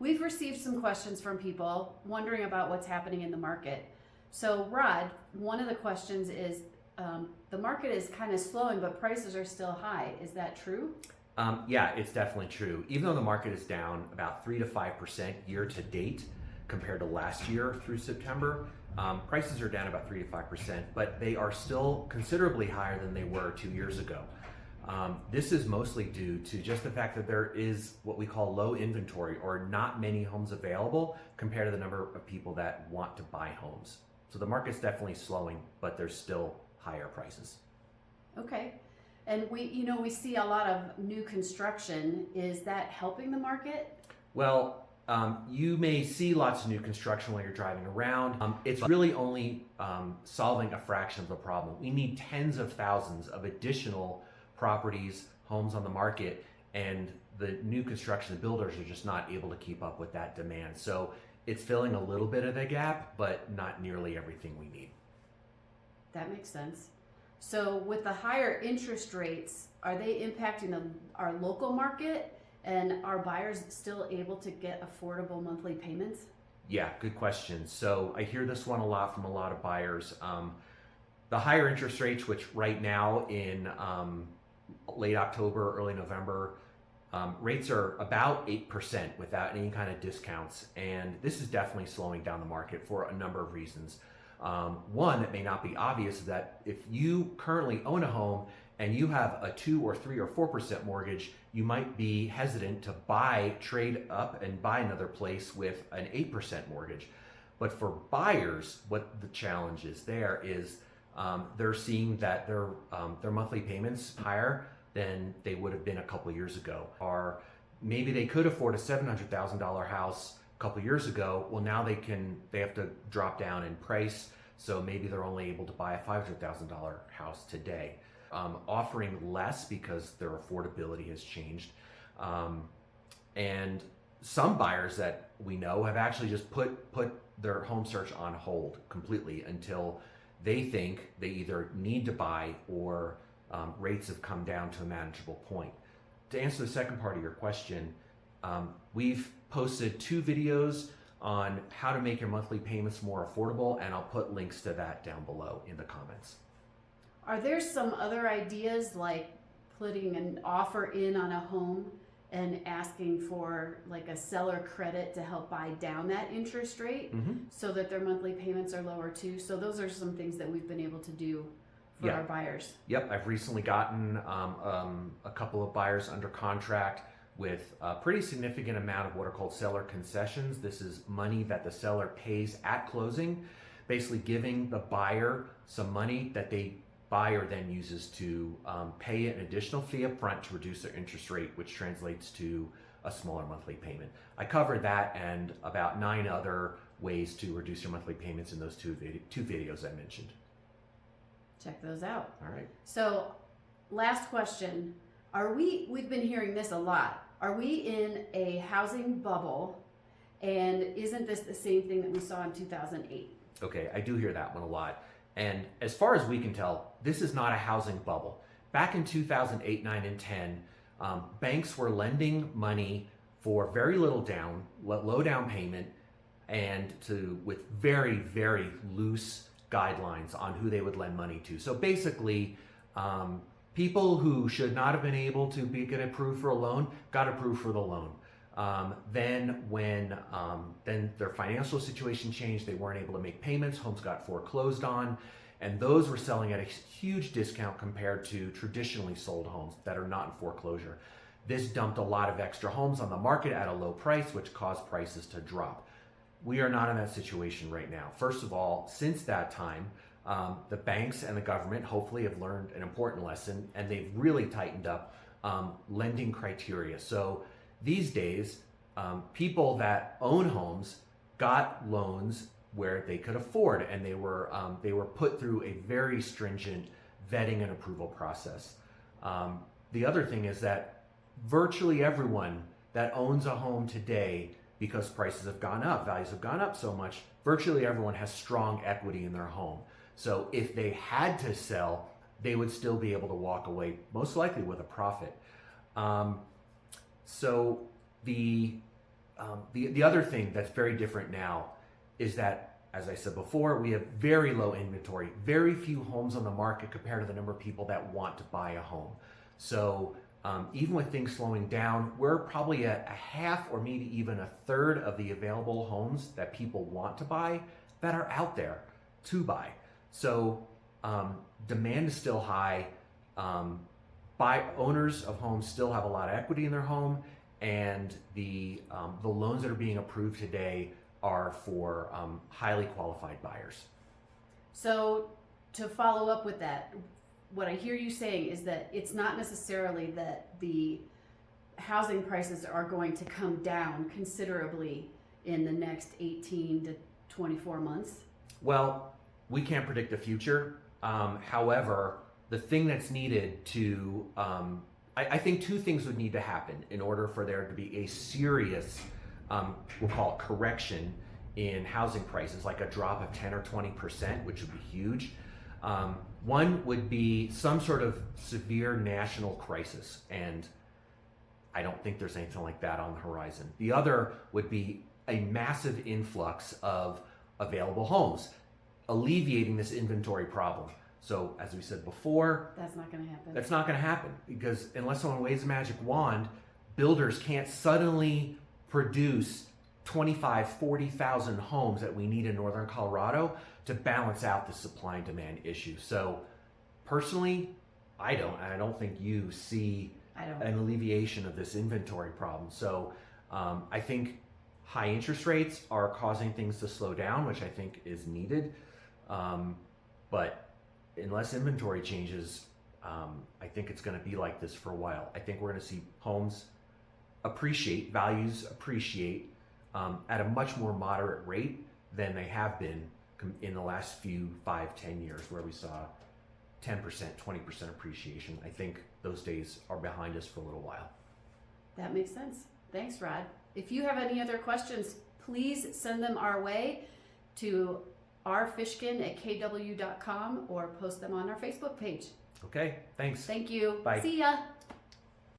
We've received some questions from people wondering about what's happening in the market. So, Rod, one of the questions is the market is kind of slowing, but prices are still high. Is that true? Yeah, it's definitely true. Even though the market is down about 3 to 5% year to date compared to last year through September, prices are down about 3 to 5%, but they are still considerably higher than they were 2 years ago. This is mostly due to just the fact that there is what we call low inventory, or not many homes available compared to the number of people that want to buy homes. So the market's definitely slowing, but there's still higher prices. Okay. And we see a lot of new construction. Is that helping the market? Well, you may see lots of new construction while you're driving around. It's really only solving a fraction of the problem. We need tens of thousands of additional properties, homes on the market, and the new construction, the builders are just not able to keep up with that demand. So it's filling a little bit of the gap, but not nearly everything we need. That makes sense. So with the higher interest rates, are they impacting our local market? And are buyers still able to get affordable monthly payments? Yeah, good question. So I hear this one a lot from a lot of buyers. The higher interest rates, which right now in late October, early November, rates are about 8% without any kind of discounts. And this is definitely slowing down the market for a number of reasons. One that may not be obvious is that if you currently own a home and you have a 2 or 3 or 4% mortgage, you might be hesitant to trade up and buy another place with an 8% mortgage. But for buyers, what the challenge is there is they're seeing that their monthly payments higher than they would have been a couple years ago. Or maybe they could afford a $700,000 house a couple years ago. Well, now they have to drop down in price, so maybe they're only able to buy a $500,000 house today, offering less because their affordability has changed. And some buyers that we know have actually just put their home search on hold completely until they think they either need to buy or rates have come down to a manageable point. To answer the second part of your question, we've posted 2 videos on how to make your monthly payments more affordable, and I'll put links to that down below in the comments. Are there some other ideas like putting an offer in on a home and asking for like a seller credit to help buy down that interest rate so that their monthly payments are lower too? So those are some things that we've been able to do for our buyers. Yep, I've recently gotten a couple of buyers under contract with a pretty significant amount of what are called seller concessions. This is money that the seller pays at closing, basically giving the buyer some money that the buyer then uses to pay an additional fee up front to reduce their interest rate, which translates to a smaller monthly payment. I covered that and about 9 other ways to reduce your monthly payments in those two videos I mentioned. Check those out. All right. So last question, we've been hearing this a lot. Are we in a housing bubble? And isn't this the same thing that we saw in 2008? Okay, I do hear that one a lot. And as far as we can tell, this is not a housing bubble. Back in 2008, 9, and 10, banks were lending money for very little low down payment, and with very, very loose guidelines on who they would lend money to. So basically, people who should not have been able to get approved for a loan got approved for the loan. Then when their financial situation changed, they weren't able to make payments, homes got foreclosed on, and those were selling at a huge discount compared to traditionally sold homes that are not in foreclosure. This dumped a lot of extra homes on the market at a low price, which caused prices to drop. We are not in that situation right now. First of all, since that time, the banks and the government hopefully have learned an important lesson, and they've really tightened up lending criteria. So these days, people that own homes got loans where they could afford, and they were put through a very stringent vetting and approval process. The other thing is that virtually everyone that owns a home today, because prices have gone up, values have gone up so much, virtually everyone has strong equity in their home. So if they had to sell, they would still be able to walk away, most likely with a profit. So the the other thing that's very different now is that, as I said before, we have very low inventory, very few homes on the market compared to the number of people that want to buy a home. So even with things slowing down, we're probably a half or maybe even a third of the available homes that people want to buy that are out there to buy. So demand is still high. Owners of homes still have a lot of equity in their home, and the loans that are being approved today are for highly qualified buyers. So to follow up with that, what I hear you saying is that it's not necessarily that the housing prices are going to come down considerably in the next 18 to 24 months. Well, we can't predict the future. However, the thing that's needed to, I think two things would need to happen in order for there to be a serious, we'll call it correction in housing prices, like a drop of 10 or 20%, which would be huge. One would be some sort of severe national crisis, and I don't think there's anything like that on the horizon. The other would be a massive influx of available homes, alleviating this inventory problem. So as we said before, that's not going to happen. That's not going to happen because unless someone waves a magic wand, builders can't suddenly produce 25, 40,000 homes that we need in northern Colorado to balance out the supply and demand issue. So personally, I don't think you see an alleviation of this inventory problem. So I think high interest rates are causing things to slow down, which I think is needed. But unless inventory changes, I think it's going to be like this for a while. I think we're going to see homes appreciate, values appreciate at a much more moderate rate than they have been in the last few 5-10 years, where we saw 10%, 20% appreciation. I think those days are behind us for a little while. That makes sense. Thanks, Rod. If you have any other questions, please send them our way to rfishkin@kw.com or post them on our Facebook page. Okay, thanks. Thank you. Bye. See ya.